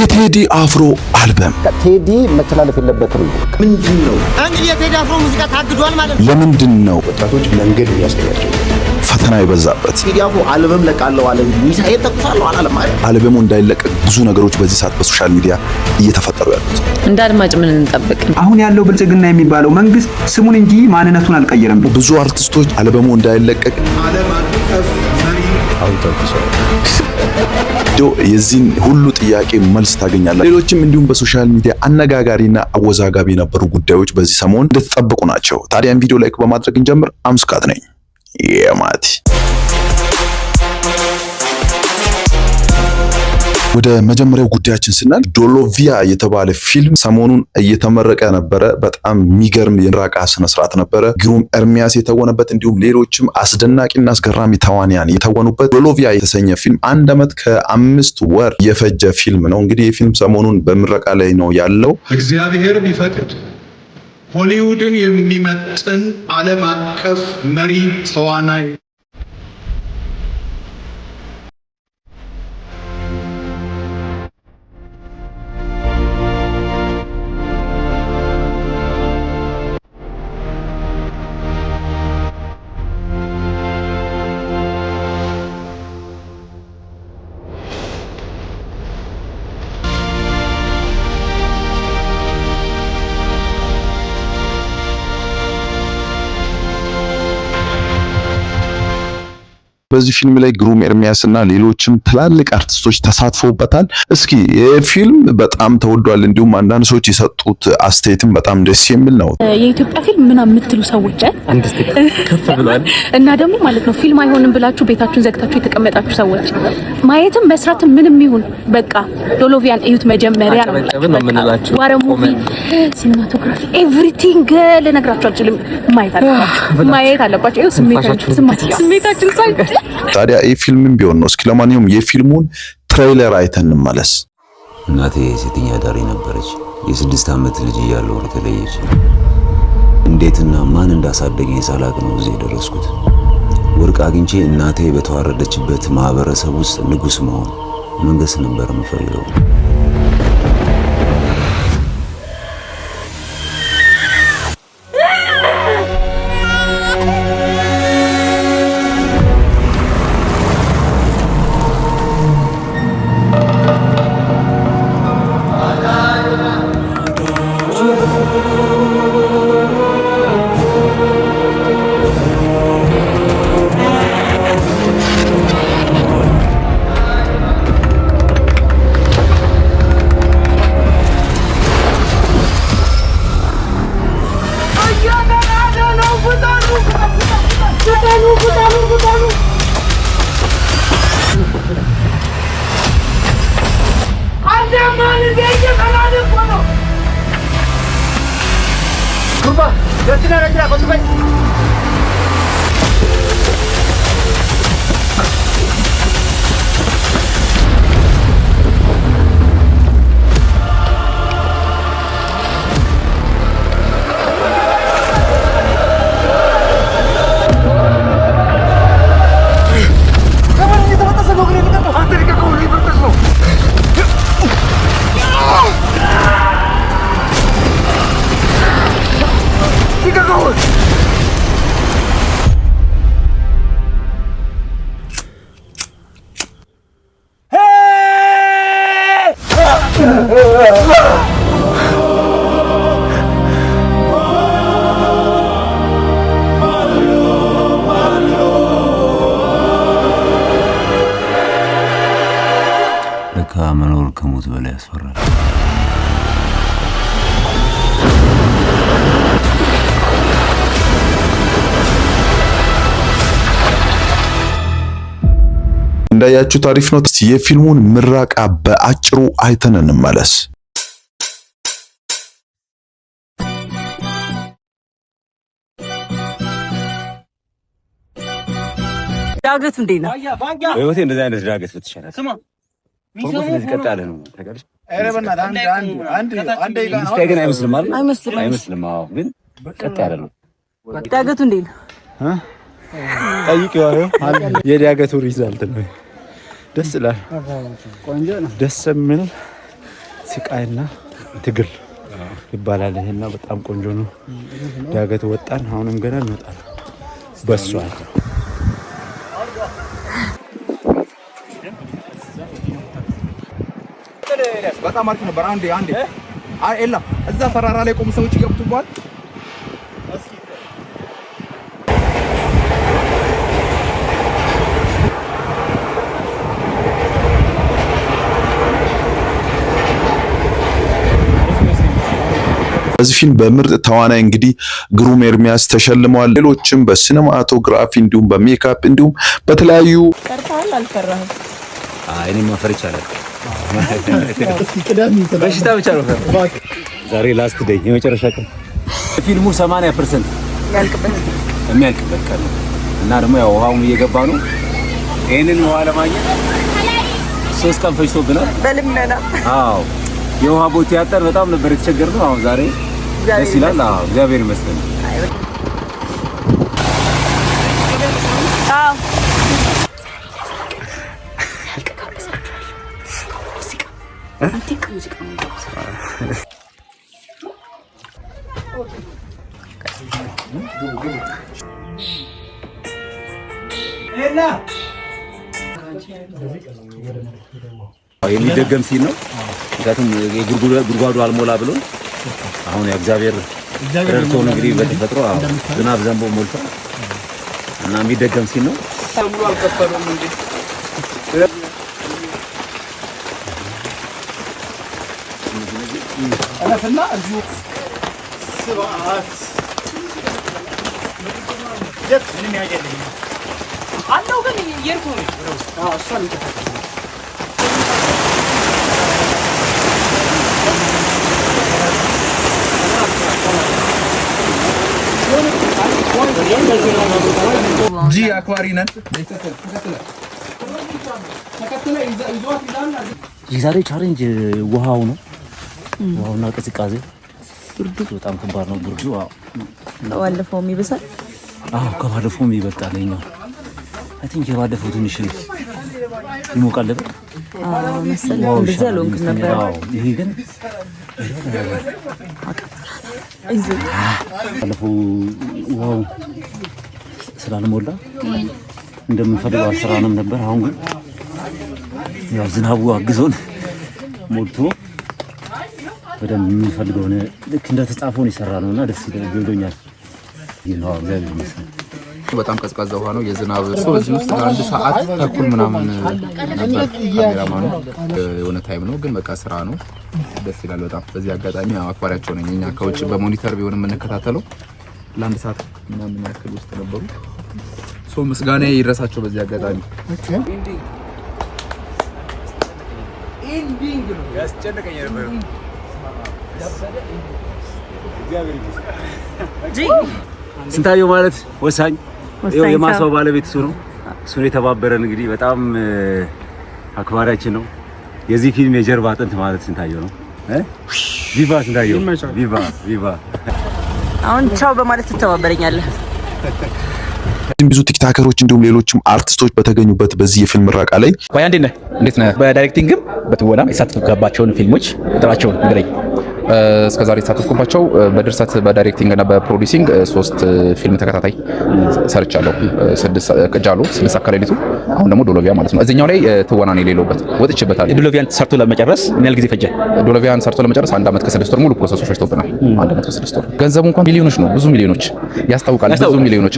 የቴዲ አፍሮ አልበም ቴዲ መተላለፍ የለበትም። ምንድነው እንግዲህ የቴዲ አፍሮ ሙዚቃ ታግዷል ማለት ነው። ለምንድነው ወጣቶች መንገድ የሚያስቀያቸው ፈተና የበዛበት? ቴዲ አፍሮ አልበም ለቃለው አለ ሚሳኤል ተኩሳለው አላለም አይደል? አልበሙ እንዳይለቀቅ ብዙ ነገሮች በዚህ ሰዓት በሶሻል ሚዲያ እየተፈጠሩ ያሉት። እንደ አድማጭ ምን እንጠብቅ? አሁን ያለው ብልጽግና የሚባለው መንግስት ስሙን እንጂ ማንነቱን አልቀየረም። ብዙ አርቲስቶች አልበሙ እንዳይለቀቅ ዓለም አቀፍ መሪ አውጥተው የዚህን ሁሉ ጥያቄ መልስ ታገኛላችሁ። ሌሎችም እንዲሁም በሶሻል ሚዲያ አነጋጋሪና አወዛጋቢ የነበሩ ጉዳዮች በዚህ ሰሞን እንደተጠበቁ ናቸው። ታዲያን ቪዲዮ ላይክ በማድረግ እንጀምር። አምስካት ነኝ የማቲ ወደ መጀመሪያው ጉዳያችን ስናል ዶሎቪያ የተባለ ፊልም ሰሞኑን እየተመረቀ ነበረ። በጣም የሚገርም የምረቃ ስነ ስርዓት ነበረ። ግሩም ኤርሚያስ የተወነበት እንዲሁም ሌሎችም አስደናቂና አስገራሚ ተዋንያን የተወኑበት ዶሎቪያ የተሰኘ ፊልም 1 ዓመት ከ5 ወር የፈጀ ፊልም ነው። እንግዲህ የፊልም ሰሞኑን በምረቃ ላይ ነው ያለው። እግዚአብሔር ቢፈቅድ ሆሊውድን የሚመጥን ዓለም አቀፍ መሪ ተዋናይ በዚህ ፊልም ላይ ግሩም ኤርሚያስና ሌሎችም ትላልቅ አርቲስቶች ተሳትፎበታል። እስኪ የፊልም በጣም ተወዷል። እንዲሁም አንዳንድ ሰዎች የሰጡት አስተያየትም በጣም ደስ የሚል ነው። የኢትዮጵያ ፊልም ምናምን የምትሉ ሰዎች አንድ ስቴክ ከፍ ብሏል እና ደግሞ ማለት ነው ፊልም አይሆንም ብላችሁ ቤታችሁን ዘግታችሁ የተቀመጣችሁ ሰዎች ማየትም መስራትም ምንም ይሁን በቃ ዶሎቪያን እዩት። መጀመሪያ ነው የምንላችሁ ዋረ ሙቪ ሲኒማቶግራፊ ኤቭሪቲንግ ልነግራችሁ አልችልም። ማየት አለባችሁ። ይኸው ስሜታችን ሳይ ታዲያ ይህ ፊልምም ቢሆን ነው። እስኪ ለማንኛውም የፊልሙን ትሬለር አይተን እንመለስ። እናቴ ሴተኛ አዳሪ ነበረች። የ6 ዓመት ልጅ እያለሁ ተለየች። እንዴትና ማን እንዳሳደገኝ ሳላቅ ነው እዚህ የደረስኩት። ወርቅ አግኝቼ እናቴ በተዋረደችበት ማህበረሰብ ውስጥ ንጉስ መሆን መንገስ ነበር የምፈልገው። መኖር ከሞት በላይ ያስፈራል። እንዳያችሁ ታሪፍ ነው። የፊልሙን ምረቃ በአጭሩ አይተን እንመለስ። ዳገት እንዴ ነው ወይወቴ እንደዚህ አይነት ዳገት ብትሸና ስማ ፎርሙስ ለዚህ ቀጣለ ነው ታውቃለሽ። አረ በእናትህ አንድ ግን አይመስልም። አዎ ግን ቀጥ ያለ ነው። ዳገቱ እንዴ ነው? ጠይቂው። የዳገቱ ሪዛልት ነው። ደስ ይላል። ቆንጆ ነው። ደስ የሚል ስቃይና ትግል ይባላል ይሄና በጣም ቆንጆ ነው። ዳገት ወጣን፣ አሁንም ገና እንወጣለን። በሷ በጣም አሪፍ ነበር። አንዴ አይ ኤላ እዛ ተራራ ላይ ቆሙ ሰዎች ይገብቱባል። በዚህ ፊልም በምርጥ ተዋናይ እንግዲህ ግሩም ኤርሚያስ ተሸልመዋል። ሌሎችም በሲኔማቶግራፊ እንዲሁም በሜካፕ እንዲሁም በተለያዩ ቀርታል። አልፈራህም? እኔ ማፈር ይቻላል። በሽታ ብቻ ነው። ዛሬ ላስት ዴይ የመጨረሻ ቀን ፊልሙ 80% የሚያልቅበት ቀን ነው እና ደግሞ ያው ውሃውም እየገባ ነው። ይሄንን ውሃ ለማግኘት 3 ቀን ፈጅቶብናል በልመና። አዎ የውሃ ቦቴ ያጠር በጣም ነበር የተቸገርነው። አሁን ዛሬ ደስ ይላል። አዎ እግዚአብሔር ይመስገን። አዎ የሚደገም ሲል ነው። ምክንያቱም የጉድጓዱ አልሞላ ብሎ አሁን የእግዚአብሔር ረድቶን እንግዲህ በተፈጥሮ ዝናብ ዘንቦ ሞልቷል እና የሚደገም ሲል ነው። ሙሉ አልከፈሉም እንዴ? አለፈና እዚሁ ስብዓት የት ምን ያገለኝ አለው ግን የርኩ ነው። እሷን እንከታተል ጂ አክባሪ ነን። የዛሬ ቻሌንጅ ውሃው ነው። ውሃውና ቅዝቃዜ ብርዱ በጣም ከባድ ነው። ብርዱ ከባለፈውም ይብሳል። ከባለፈውም ይበልጣል። እኛው አይ ቲንክ የባለፈው ትንሽ ይሞቃል ነበር መሰለኝ። እንደዛ አልሆንኩም ነበር። ይሄ ግን ባለፈው ውሃው ስላልሞላ እንደምንፈልገው አልሰራንም ነበር። አሁን ግን ያው ዝናቡ አግዞን ሞልቶ በደንብ የምንፈልገው ልክ እንደተጻፈውን የሰራ ነውና ደስ ይለኛል። ይሄው እግዚአብሔር ይመስገን። በጣም ቀዝቃዛ ውሃ ነው። የዝናብ ሰው እዚህ ውስጥ አንድ ሰዓት ተኩል ምናምን ነበር ካሜራማኑ። የሆነ ታይም ነው ግን በቃ ስራ ነው። ደስ ይላል በጣም። በዚህ አጋጣሚ አክባሪያቸው ነኝ። እኛ ከውጭ በሞኒተር ቢሆን የምንከታተለው ለአንድ ሰዓት ምናምን ያክል ውስጥ ነበሩ። ሶ ምስጋና ይድረሳቸው በዚህ አጋጣሚ። ኢንዲንግ ነው ያስጨነቀኝ ነበር። ስንታየው ማለት ወሳኝ የማሳው ባለቤት እሱ ነው። እሱን የተባበረን እንግዲህ በጣም አክባሪያችን ነው። የዚህ ፊልም የጀርባ አጥንት ማለት ስንታየው ነው። ቪቫ ስንታየው፣ ቪቫ ቪቫ። አሁን ቻው በማለት ትተባበረኛለህ። ብዙ ቲክታከሮች እንዲሁም ሌሎችም አርቲስቶች በተገኙበት በዚህ የፊልም ምረቃ ላይ ባያንዴ ነህ እንዴት ነህ? በዳይሬክቲንግም በትወናም የተሳተፍኩባቸውን ፊልሞች ቁጥራቸውን ንገረኝ። እስከዛሬ የተሳተፍኩባቸው በድርሰት በዳይሬክቲንግ እና በፕሮዲዩሲንግ 3 ፊልም ተከታታይ ሰርቻለሁ። 6 ቅጃሉ 6 አካላሊቱ አሁን ደግሞ ዶሎቪያ ማለት ነው። እዚህኛው ላይ ትወና ነው የሌለውበት ወጥቼበታል። ዶሎቪያን ሰርቶ ለመጨረስ ምን ያህል ጊዜ ፈጀ? ዶሎቪያን ሰርቶ ለመጨረስ 1 ዓመት ከ6 ወር ሙሉ ፕሮሰሱ ፈጅቶብናል። 1 ዓመት ከ6 ወር። ገንዘቡ እንኳን ሚሊዮኖች ነው፣ ብዙ ሚሊዮኖች ያስታውቃል። ብዙ ሚሊዮኖች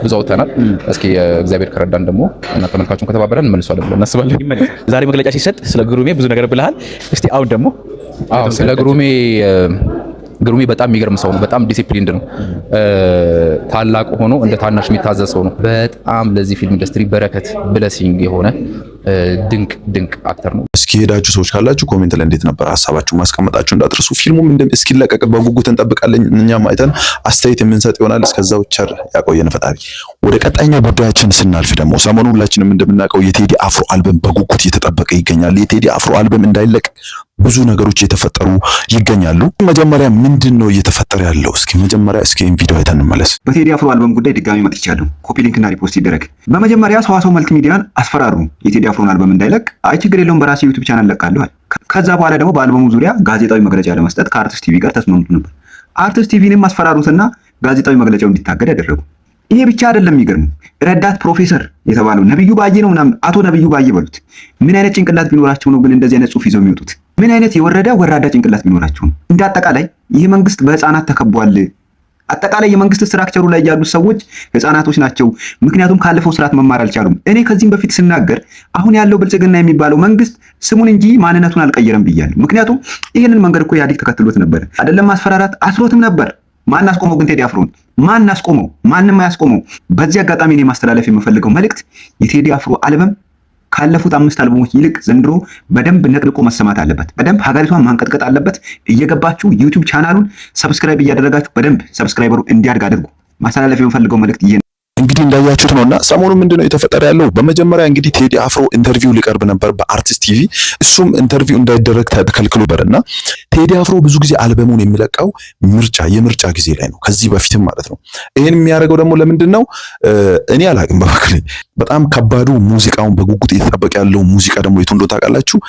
ብዙ አውጥተናል። እስኪ እግዚአብሔር ከረዳን ደግሞ እና ተመልካቹን ከተባበረን እንመልሳለን ብለን እናስባለን። ዛሬ መግለጫ ሲሰጥ ስለ ግሩሜ ብዙ ነገር ብለሃል። እስቲ አሁን ደግሞ ስለ ግሩሜ በጣም የሚገርም ሰው ነው። በጣም ዲሲፕሊንድ ነው። ታላቅ ሆኖ እንደ ታናሽ የሚታዘዝ ሰው ነው። በጣም ለዚህ ፊልም ኢንዱስትሪ በረከት ብለሲንግ የሆነ ድንቅ አክተር ነው። እስኪ ሄዳችሁ ሰዎች ካላችሁ ኮሜንት ላይ እንዴት ነበር ሀሳባችሁ ማስቀመጣችሁ እንዳትረሱ። ፊልሙም እስኪለቀቅ በጉጉት እንጠብቃለን። እኛም አይተን አስተያየት የምንሰጥ ይሆናል። እስከዛው ቸር ያቆየን ፈጣሪ። ወደ ቀጣይኛው ጉዳያችን ስናልፍ ደግሞ ሰሞኑን ሁላችንም እንደምናውቀው የቴዲ አፍሮ አልበም በጉጉት እየተጠበቀ ይገኛል። የቴዲ አፍሮ አልበም እንዳይለቅ ብዙ ነገሮች እየተፈጠሩ ይገኛሉ። መጀመሪያ ምንድነው እየተፈጠረ ያለው? እስኪ ቪዲዮ አይተን እንመለስ። በቴዲ አፍሮ አልበም ጉዳይ ድጋሚ መጥቻለሁ። ኮፒ ሊንክ እና ሪፖስት ይደረግ። በመጀመሪያ ሰዋሰው መልቲ ሚዲያን አስፈራሩ። የቴዲ አፍሮን አልበም እንዳይለቅ አይ ችግር የለውም በራሴ ዩቲዩብ ቻናል ለቃለሁ አለ። ከዛ በኋላ ደግሞ በአልበሙ ዙሪያ ጋዜጣዊ መግለጫ ለመስጠት ከአርቲስት ቲቪ ጋር ተስማምቶ ነበር። አርቲስት ቲቪንም አስፈራሩትና ጋዜጣዊ መግለጫው እንዲታገድ ያደረጉ። ይሄ ብቻ አይደለም የሚገርመው ረዳት ፕሮፌሰር የተባለው ነብዩ ባዬ ነው ምናምን አቶ ነብዩ ባዬ በሉት ምን አይነት ጭንቅላት ቢኖራቸው ነው ግን እንደዚህ አይነት ጽሑፍ ይዘው የሚወጡት? ምን አይነት ወራዳ ጭንቅላት ቢኖራቸው ነው? እንደ አጠቃላይ ይህ መንግስት በህፃናት ተከቧል። አጠቃላይ የመንግስት ስትራክቸሩ ላይ ያሉ ሰዎች ህፃናቶች ናቸው። ምክንያቱም ካለፈው ስርዓት መማር አልቻሉም። እኔ ከዚህም በፊት ስናገር አሁን ያለው ብልጽግና የሚባለው መንግስት ስሙን እንጂ ማንነቱን አልቀየረም ብያለሁ። ምክንያቱም ይህንን መንገድ እኮ ኢህአዴግ ተከትሎት ነበር አይደለም? ማስፈራራት አስሮትም ነበር። ማን አስቆመው ግን ቴዲ አፍሮን? ማን አስቆመው? ማንም አያስቆመው። በዚህ አጋጣሚ እኔ ማስተላለፍ የምፈልገው መልእክት የቴዲ አፍሮ አልበም ካለፉት 5 አልበሞች ይልቅ ዘንድሮ በደንብ ነቅልቆ መሰማት አለበት። በደንብ ሀገሪቷን ማንቀጥቀጥ አለበት። እየገባችሁ ዩቲዩብ ቻናሉን ሰብስክራይብ እያደረጋችሁ በደንብ ሰብስክራይበሩ እንዲያድግ አድርጉ። ማስተላለፍ የምፈልገው መልእክት ይሄ እንግዲህ እንዳያችሁት ነውና ሰሞኑ ምንድነው የተፈጠረ ያለው? በመጀመሪያ እንግዲህ ቴዲ አፍሮ ኢንተርቪው ሊቀርብ ነበር በአርቲስት ቲቪ። እሱም ኢንተርቪው እንዳይደረግ ተከልክሎ ነበርና ቴዲ አፍሮ ብዙ ጊዜ አልበሙን የሚለቀው የምርጫ ጊዜ ላይ ነው፣ ከዚህ በፊትም ማለት ነው። ይሄን የሚያደርገው ደግሞ ለምንድን ነው እኔ አላቅም። በበኩሌ በጣም ከባዱ ሙዚቃውን በጉጉት እየተጠበቀ ያለው ሙዚቃ ደግሞ የቱ እንደሆነ ታውቃላችሁ?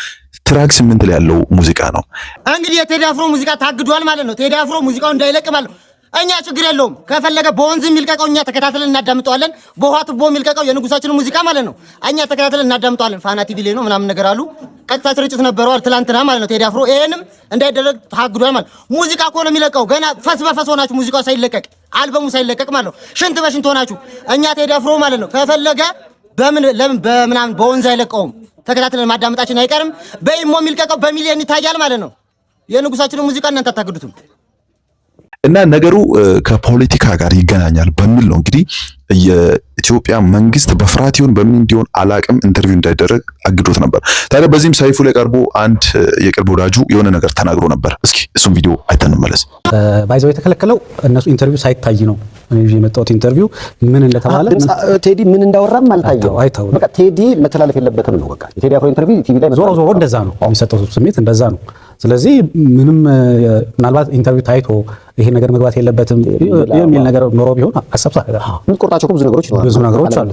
ትራክ 8 ላይ ያለው ሙዚቃ ነው። እንግዲህ የቴዲ አፍሮ ሙዚቃ ታግዷል ማለት ነው። ቴዲ አፍሮ ሙዚቃውን እንዳይለቅ ማለት ነው። እኛ ችግር የለውም። ከፈለገ በወንዝ የሚልቀቀው እኛ ተከታተለን እናዳምጠዋለን። በውሃ ቱቦ የሚልቀቀው የንጉሳችን ሙዚቃ ማለት ነው። እኛ ተከታተለን እናዳምጠዋለን። ፋና ቲቪ ላይ ነው ምናምን ነገር አሉ። ቀጥታ ስርጭት ነበረዋል ትላንትና ማለት ነው። ቴዲ አፍሮ ይሄንም እንዳይደረግ ታግዷል ማለት ሙዚቃ እኮ ነው የሚለቀው። ገና ፈስ በፈስ ሆናችሁ ሙዚቃው ሳይለቀቅ አልበሙ ሳይለቀቅ ማለት ነው። ሽንት በሽንት ሆናችሁ እኛ ቴዲ አፍሮ ማለት ነው ከፈለገ ለምን በምናምን በወንዝ አይለቀውም። ተከታተለን ማዳመጣችን አይቀርም። በኢሞ የሚልቀቀው በሚሊዮን ይታያል ማለት ነው። የንጉሳችን ሙዚቃ እናንተ አታግዱትም። እና ነገሩ ከፖለቲካ ጋር ይገናኛል በሚል ነው እንግዲህ የኢትዮጵያ መንግስት በፍርሃት ይሁን በምን እንዲሆን አላቅም ኢንተርቪው እንዳይደረግ አግዶት ነበር። ታዲያ በዚህም ሰይፉ ላይ ቀርቦ አንድ የቅርብ ወዳጁ የሆነ ነገር ተናግሮ ነበር። እስኪ እሱም ቪዲዮ አይተን እንመለስ። ባይዘው የተከለከለው እነሱ ኢንተርቪው ሳይታይ ነው። እኔ የመጣሁት ኢንተርቪው ምን እንደተባለ ቴዲ ምን እንዳወራም አልታየው። በቃ ቴዲ መተላለፍ የለበትም ነው። በቃ የቴዲ አፍሮ ኢንተርቪው ቲቪ ላይ ዞሮ እንደዛ ነው የሚሰጠው ስሜት እንደዛ ነው። ስለዚህ ምንም ምናልባት ኢንተርቪው ታይቶ ይሄ ነገር መግባት የለበትም የሚል ነገር ኖሮ ቢሆን አሰብሳ ምን ቆርጣቸው ብዙ ነገሮች አሉ።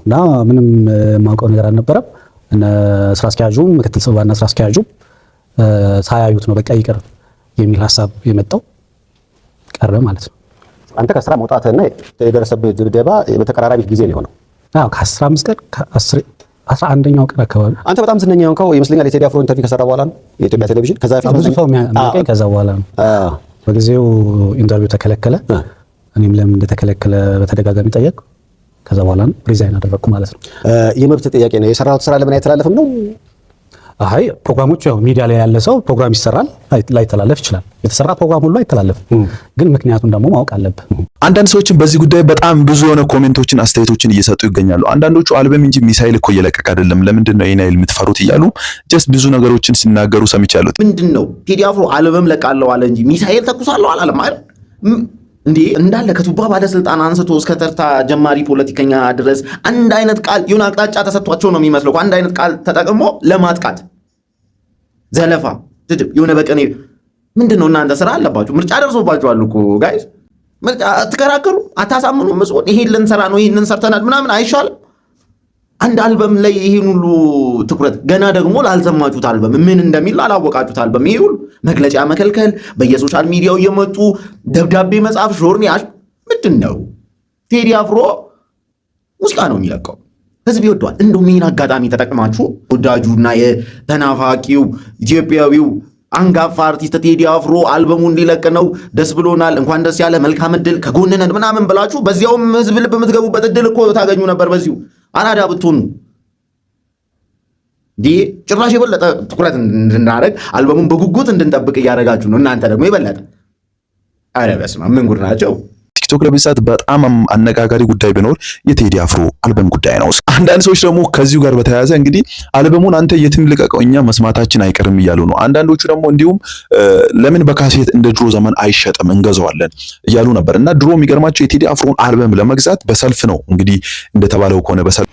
እና ምንም የማውቀው ነገር አልነበረም። እነ ስራ አስኪያጁም ምክትል ዋና ስራ አስኪያጁም ሳያዩት ነው በቃ ይቅር የሚል ሀሳብ የመጣው ቀረ ማለት ነው። አንተ ከስራ መውጣትና የደረሰብህ ድብደባ በተቀራራቢ ጊዜ ነው የሆነው? አዎ ከ15 ቀን ከ11ኛው ቀን አካባቢ። አንተ በጣም ዝነኛ የሆንከው ይመስለኛል የቴዲ አፍሮ ኢንተርቪው ከሰራ በኋላ ነው የኢትዮጵያ ቴሌቪዥን። ከዛ በፊት ብዙ ሰው የሚያውቀኝ ከዛ በኋላ ነው። በጊዜው ኢንተርቪው ተከለከለ። እኔም ለምን እንደተከለከለ በተደጋጋሚ ጠየቅ። ከዛ በኋላ ነው ሪዛይን አደረኩ ማለት ነው። የመብት ጥያቄ ነው። የሰራሁት ስራ ለምን አይተላለፍም ነው? አይ ፕሮግራሞቹ ያው ሚዲያ ላይ ያለ ሰው ፕሮግራም ይሰራል ላይተላለፍ ይችላል። የተሰራ ፕሮግራም ሁሉ አይተላለፍም፣ ግን ምክንያቱም ደግሞ ማወቅ አለብህ። አንዳንድ ሰዎችን በዚህ ጉዳይ በጣም ብዙ የሆነ ኮሜንቶችን አስተያየቶችን እየሰጡ ይገኛሉ። አንዳንዶቹ አልበም እንጂ ሚሳኤል እኮ እየለቀቀ አይደለም፣ ለምንድን ነው ይናይል የምትፈሩት እያሉ ጀስት ብዙ ነገሮችን ሲናገሩ ሰምቻለሁ። ምንድን ነው ቴዲ አፍሮ አልበም ለቃለሁ አለ እንጂ ሚሳኤል ተኩሳለሁ አላለም አይደል እንዴ? እንዳለ ከቱባ ባለስልጣን አንስቶ እስከ ተርታ ጀማሪ ፖለቲከኛ ድረስ አንድ አይነት ቃል የሆነ አቅጣጫ ተሰጥቷቸው ነው የሚመስለው። አንድ አይነት ቃል ተጠቅሞ ለማጥቃት ዘለፋ ትድብ የሆነ በቀኔ ምንድን ነው እናንተ ስራ አለባችሁ። ምርጫ ደርሶባችኋል እኮ ጋይስ። ምርጫ አትከራከሩ፣ አታሳምኑ። መስወጥ ይሄን ልንሰራ ነው ይሄንን ሰርተናል ምናምን አይሻልም? አንድ አልበም ላይ ይሄን ሁሉ ትኩረት ገና ደግሞ ላልሰማችሁት አልበም ምን እንደሚል አላወቃችሁት አልበም ይሄ ሁሉ መግለጫ መከልከል፣ በየሶሻል ሚዲያው እየመጡ ደብዳቤ መጻፍ ጆርኒያሽ ምንድን ነው? ቴዲ አፍሮ ሙዚቃ ነው የሚለቀው፣ ህዝብ ይወደዋል። እንደውም ይህን አጋጣሚ ተጠቅማችሁ ወዳጁና የተናፋቂው ኢትዮጵያዊው አንጋፋ አርቲስት ቴዲ አፍሮ አልበሙ እንዲለቅ ነው፣ ደስ ብሎናል፣ እንኳን ደስ ያለ፣ መልካም እድል፣ ከጎንነን ምናምን ብላችሁ በዚያውም ህዝብ ልብ የምትገቡበት እድል እኮ ታገኙ ነበር። በዚሁ አራዳ ብትሆኑ እንዲህ ጭራሽ የበለጠ ትኩረት እንድናደርግ አልበሙን በጉጉት እንድንጠብቅ እያደረጋችሁ ነው። እናንተ ደግሞ የበለጠ ኧረ በስመ አብ ምን ጉድ ናቸው። ቲክቶክ ላይ በሰዓት በጣም አነጋጋሪ ጉዳይ ቢኖር የቴዲ አፍሮ አልበም ጉዳይ ነው። አንዳንድ ሰዎች ደግሞ ከዚሁ ጋር በተያያዘ እንግዲህ አልበሙን አንተ የትም ልቀቀው እኛ መስማታችን አይቀርም እያሉ ነው። አንዳንዶቹ ደግሞ እንዲሁም ለምን በካሴት እንደ ድሮ ዘመን አይሸጥም እንገዛዋለን እያሉ ነበር። እና ድሮ የሚገርማቸው የቴዲ አፍሮን አልበም ለመግዛት በሰልፍ ነው እንግዲህ እንደተባለው ከሆነ በሰልፍ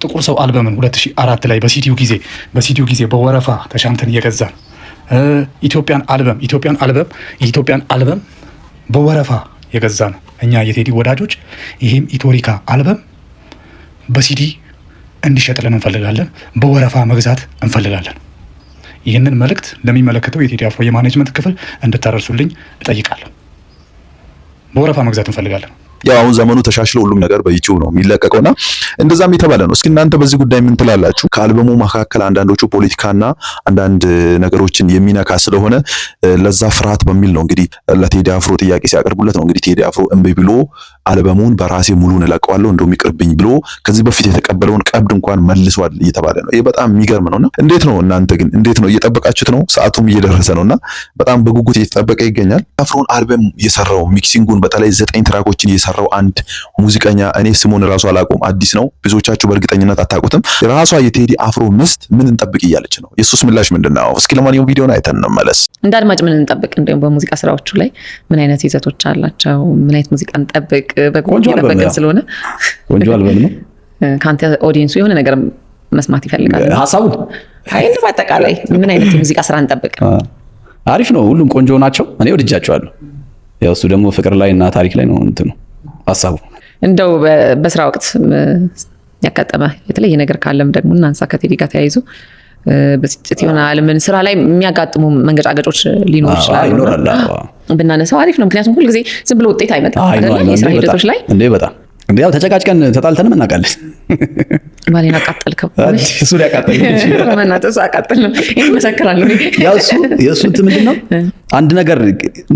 ጥቁር ሰው አልበምን 2004 ላይ በሲዲው ጊዜ በወረፋ ተሻምተን እየገዛን ኢትዮጵያን አልበም በወረፋ የገዛ ነው እኛ የቴዲ ወዳጆች። ይሄም ኢቶሪካ አልበም በሲዲ እንዲሸጥልን እንፈልጋለን። በወረፋ መግዛት እንፈልጋለን። ይህንን መልእክት ለሚመለከተው የቴዲ አፍሮ የማኔጅመንት ክፍል እንድታደርሱልኝ እጠይቃለሁ። በወረፋ መግዛት እንፈልጋለን። ያው አሁን ዘመኑ ተሻሽሎ ሁሉም ነገር በዩቲዩብ ነው የሚለቀቀውና እንደዛም የተባለ ነው። እስኪ እናንተ በዚህ ጉዳይ ምን ትላላችሁ? ከአልበሙ መካከል አንዳንዶቹ ፖለቲካና አንዳንድ ነገሮችን የሚነካ ስለሆነ ለዛ ፍርሃት በሚል ነው እንግዲህ ለቴዲ አፍሮ ጥያቄ ሲያቀርቡለት ነው እንግዲህ ቴዲ አፍሮ እምቢ ብሎ አልበሙን በራሴ ሙሉን እለቀዋለሁ እንደውም ይቅርብኝ ብሎ ከዚህ በፊት የተቀበለውን ቀብድ እንኳን መልሷል እየተባለ ነው። ይሄ በጣም የሚገርም ነውና እንዴት ነው እናንተ ግን እንዴት ነው እየጠበቃችሁት ነው? ሰዓቱም እየደረሰ ነውና በጣም በጉጉት እየተጠበቀ ይገኛል። አፍሮን አልበም የሰራው ሚክሲንጉን በተለይ 9 ትራኮችን የሰራው አንድ ሙዚቀኛ እኔ ስሙን ራሱ አላውቀውም፣ አዲስ ነው፣ ብዙዎቻችሁ በእርግጠኝነት አታውቁትም። ራሷ የቴዲ አፍሮ ምስት ምን እንጠብቅ እያለች ነው። የሱስ ምላሽ ምንድነው? እስኪ ለማንኛውም ቪዲዮን አይተን እንመለስ። እንደ አድማጭ ምን እንጠብቅ? እንደውም በሙዚቃ ስራዎቹ ላይ ምን አይነት ይዘቶች አላቸው? ምን አይነት ሙዚቃ እንጠብቅ? በቆንጆ አልበም ስለሆነ ቆንጆ አልበም ነው። ካንተ ኦዲየንሱ የሆነ ነገር መስማት ይፈልጋል። ሐሳቡን አይን በአጠቃላይ ምን አይነት የሙዚቃ ስራ እንጠብቅ? አሪፍ ነው። ሁሉም ቆንጆ ናቸው። እኔ ወድጃቸዋለሁ። ያው እሱ ደግሞ ፍቅር ላይ እና ታሪክ ላይ ነው እንትኑ ሐሳቡ። እንደው በስራ ወቅት ያጋጠመ የተለየ ነገር ካለም ደግሞ እናንሳ። ከቴዲ ጋር ተያይዞ በስጭት ይሆናል ምን ስራ ላይ የሚያጋጥሙ መንገጫገጮች ሊኖሩ ይችላሉ። ብናነሳው አሪፍ ነው። ምክንያቱም ሁሉ ጊዜ ዝም ብሎ ውጤት አይመጣም አይደል? የስራ ሂደቶች ላይ እንዴ በጣም እንዴ ያው ተጨቃጭቀን ተጣልተንም እናውቃለን። ባሌን አቃጠልከው እሱ ሊያቃጠል ይችላል። ማናተስ አቃጠል ነው ይመሰክራል። ያው እሱ የእሱ እንትን ምንድነው አንድ ነገር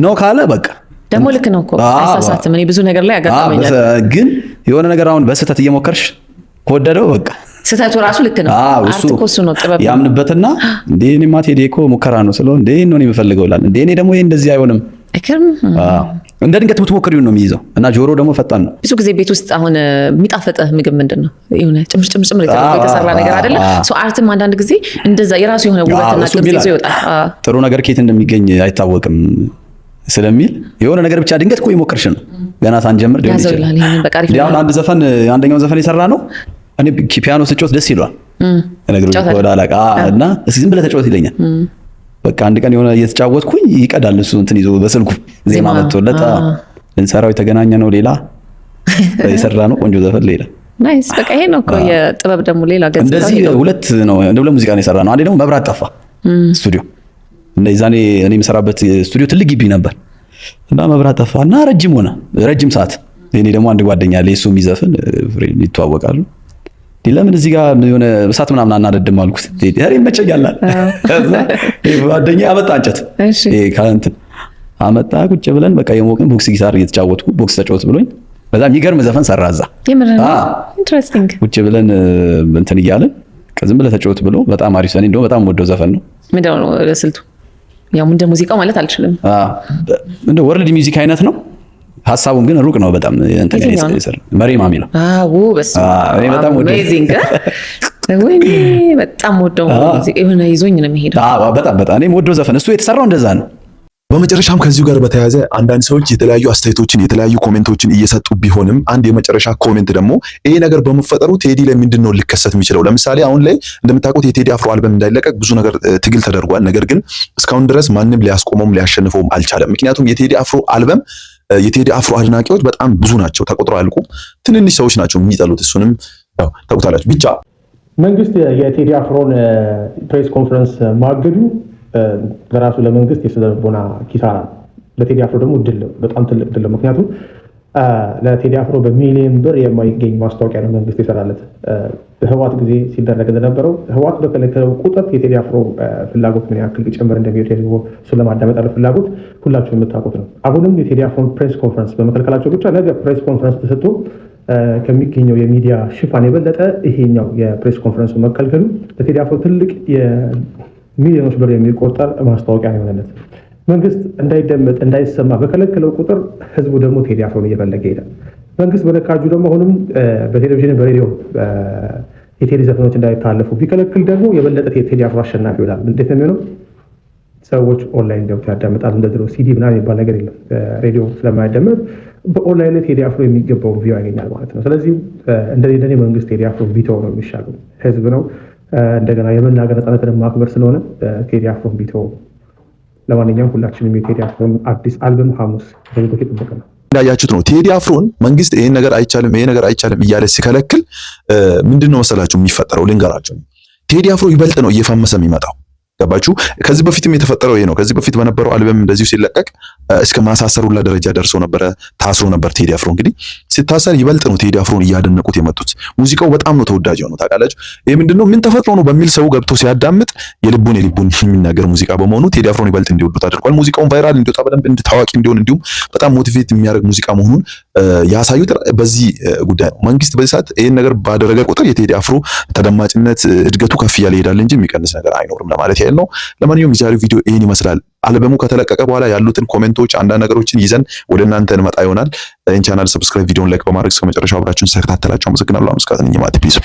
ነው ካለ በቃ ደግሞ ልክ ነው እኮ አይሳሳትም። እኔ ብዙ ነገር ላይ ያጋጥመኛል። ግን የሆነ ነገር አሁን በስህተት እየሞከርሽ ከወደደው በቃ ስህተቱ ራሱ ልክ ነው። አርት እኮ እሱ ነው ጥበብ ያምንበትና እንዴ እኔማ ቴዲ እኮ ሙከራ ነው ስለው እንዴ ነው የምፈልገው ይላል። እንዴ እኔ ደግሞ ይሄ እንደዚህ አይሆንም አይከርም። እንደ ድንገት የምትሞክሪው ነው የሚይዘው እና ጆሮ ደግሞ ፈጣን ነው። ብዙ ጊዜ ቤት ውስጥ አሁን የሚጣፈጥህ ምግብ ምንድነው? የሆነ ጭምር የተሰራ ነገር አይደለ? ሶ አርትም አንዳንድ ጊዜ እንደዛ የራሱ የሆነ ውበትና ቅርጽ ይዞ ይወጣል። ጥሩ ነገር ከየት እንደሚገኝ አይታወቅም ስለሚል የሆነ ነገር ብቻ ድንገት እኮ ይሞክርሽ ነው ገና ሳንጀምር ሊሆን ይችላል። ያው አንድ ዘፈን አንደኛው ዘፈን የሰራ ነው እኔ ፒያኖ ስጫወት ደስ ይሏል ነገሮች ወደ አላቃ እና እስኪ ዝም ብለህ ተጫወት ይለኛል። በቃ አንድ ቀን የሆነ እየተጫወትኩኝ ይቀዳል እሱ እንትን ይዞ በስልኩ ዜማ መጥቶለት እንሰራው የተገናኘ ነው ሌላ የሰራ ነው ቆንጆ ዘፈን ሌላ ናይስ። በቃ ይሄ ነው እኮ የጥበብ ደግሞ ሌላ ገጽታ። እንደዚህ ሁለት ነው እንደው ሙዚቃ ነው የሰራ ነው። አንዴ ደግሞ መብራት ጠፋ ስቱዲዮ እና ይዛኔ እኔ የምሰራበት ስቱዲዮ ትልቅ ግቢ ነበር እና መብራት ጠፋ እና ረጅም ሰዓት እኔ ደግሞ አንድ ጓደኛ አለ እሱ የሚዘፍን ፍሬን ይተዋወቃሉ። ለምን እዚህ ጋር የሆነ እሳት ምናምን አናደድም አልኩት። ኧረ ይመቸኛል ከዛ ጓደኛ አመጣ እንጨት ከእንትን አመጣ ቁጭ ብለን በቃ የሞቅን ቦክስ ጊታር እየተጫወትኩ ቦክስ ተጫወት ብሎኝ በጣም የሚገርም ዘፈን ሰራ እዛ ኢንትረስቲንግ ቁጭ ብለን እንትን እያለን ዝም ብለህ ተጫወት ብሎ በጣም አሪፍ እኔ እንደው በጣም ወደው ዘፈን ነው። ምንድን ነው ስልቱ? ያው እንደ ሙዚቃው ማለት አልችልም። እንደ ወርልድ ሚውዚክ አይነት ነው። ሐሳቡም ግን ሩቅ ነው በጣም እንትን ይሰር መሪማ የሚለው እኔ በጣም ወደው አሜዚንግ ወይኔ በጣም ወደው ሙዚቃ የሆነ ይዞኝ ነው የሚሄደው። በጣም እኔ ወደው ዘፈን እሱ የተሰራው እንደዛ ነው። በመጨረሻም ከዚሁ ጋር በተያያዘ አንዳንድ ሰዎች የተለያዩ አስተያየቶችን የተለያዩ ኮሜንቶችን እየሰጡ ቢሆንም አንድ የመጨረሻ ኮሜንት ደግሞ ይሄ ነገር በመፈጠሩ ቴዲ ላይ ምንድነው ሊከሰት የሚችለው? ለምሳሌ አሁን ላይ እንደምታውቁት የቴዲ አፍሮ አልበም እንዳይለቀቅ ብዙ ነገር ትግል ተደርጓል። ነገር ግን እስካሁን ድረስ ማንም ሊያስቆመውም ሊያሸንፈውም አልቻለም። ምክንያቱም የቴዲ አፍሮ አልበም የቴዲ አፍሮ አድናቂዎች በጣም ብዙ ናቸው፣ ተቆጥረው አያልቁም። ትንንሽ ሰዎች ናቸው የሚጠሉት። እሱንም ያው ታውቁታላችሁ። ብቻ መንግስት የቴዲ አፍሮን ፕሬስ ኮንፈረንስ ማገዱ ለራሱ ለመንግስት የስነልቦና ኪሳራ፣ ለቴዲ አፍሮ ደግሞ ድል፣ በጣም ትልቅ ድል። ምክንያቱም ለቴዲ አፍሮ በሚሊዮን ብር የማይገኝ ማስታወቂያ ነው መንግስት የሰራለት። በህዋት ጊዜ ሲደረግ እንደነበረው ህዋት በከለከለው ቁጥር የቴዲ አፍሮ ፍላጎት ምን ያክል ጭምር እንደሚሄድ ህዝቡ እሱን ለማዳመጥ ያለው ፍላጎት ሁላችሁ የምታውቁት ነው። አሁንም የቴዲ አፍሮን ፕሬስ ኮንፈረንስ በመከልከላቸው ብቻ ነገ ፕሬስ ኮንፈረንስ ተሰጥቶ ከሚገኘው የሚዲያ ሽፋን የበለጠ ይሄኛው የፕሬስ ኮንፈረንሱ መከልከሉ ለቴዲ አፍሮ ትልቅ የሚሊዮኖች ብር የሚቆጠር ማስታወቂያ የሆነለት። መንግስት እንዳይደመጥ እንዳይሰማ በከለከለው ቁጥር ህዝቡ ደግሞ ቴዲ አፍሮን እየፈለገ ይሄዳል። መንግስት በነካጁ ደግሞ አሁንም በቴሌቪዥን በሬዲዮ የቴዲ ዘፈኖች እንዳይታለፉ ቢከለክል ደግሞ የበለጠ ቴዲ አፍሮ አሸናፊ ይሆናል። እንዴት ነው የሚሆነው? ሰዎች ኦንላይን ገብተው ያዳምጣሉ። እንደ ድሮ ሲዲ ምናምን የሚባል ነገር የለም። ሬዲዮ ስለማያዳምጥ በኦንላይን ላይ ቴዲ አፍሮ የሚገባውን ቪው ያገኛል ማለት ነው። ስለዚህ እንደዚህ መንግስት ቴዲ አፍሮ ቢተው ነው የሚሻለው። ህዝብ ነው እንደገና የመናገር ነፃነትን ማክበር ስለሆነ ቴዲ አፍሮን ቢተው። ለማንኛውም ሁላችንም የቴዲ አፍሮን አዲስ አልበም ሐሙስ በዚህ ይጠበቃል። እንዳያችሁት ነው ቴዲ አፍሮን መንግስት ይሄን ነገር አይቻልም እያለ ሲከለክል ምንድነው መሰላችሁ የሚፈጠረው? ልንገራችሁ። ቴዲ አፍሮ ይበልጥ ነው እየፈመሰ የሚመጣው። ገባችሁ? ከዚህ በፊትም የተፈጠረው ይሄ ነው። ከዚህ በፊት በነበረው አልበም እንደዚሁ ሲለቀቅ እስከ ማሳሰሩላ ደረጃ ደርሶ ነበረ፣ ታስሮ ነበር ቴዲ አፍሮ። እንግዲህ ሲታሰር ይበልጥ ነው ቴዲ አፍሮን እያደነቁት የመጡት። ሙዚቃው በጣም ነው ተወዳጅ የሆነው ታውቃላችሁ። ይሄ ምንድነው ምን ተፈጥሮ ነው በሚል ሰው ገብቶ ሲያዳምጥ የልቡን የሚናገር ሙዚቃ በመሆኑ ቴዲ አፍሮን ይበልጥ እንዲወዱት አድርጓል። ሙዚቃውን ቫይራል እንዲወጣ በደንብ እንድታዋቂ እንዲሆን እንዲሁም በጣም ሞቲቬት የሚያደርግ ሙዚቃ መሆኑን ያሳዩት በዚህ ጉዳይ ነው። መንግስት በዚህ ሰዓት ይሄን ነገር ባደረገ ቁጥር የቴዲ አፍሮ ተደማጭነት እድገቱ ከፍ እያለ ይሄዳል እንጂ የሚቀንስ ነገር አይኖርም ለማለት ያህል ነው። ለማንኛውም የዛሬው ቪዲዮ ይሄን ይመስላል። አልበሙ ከተለቀቀ በኋላ ያሉትን ኮሜንቶች፣ አንዳንድ ነገሮችን ይዘን ወደ እናንተ እንመጣ ይሆናል። ይህን ቻናል ሰብስክራይብ፣ ቪዲዮን ላይክ በማድረግ እስከ መጨረሻው አብራችሁን ተከታተላችሁ አመሰግናለሁ። አመስጋኝ ነኝ። ማቲ ፒስ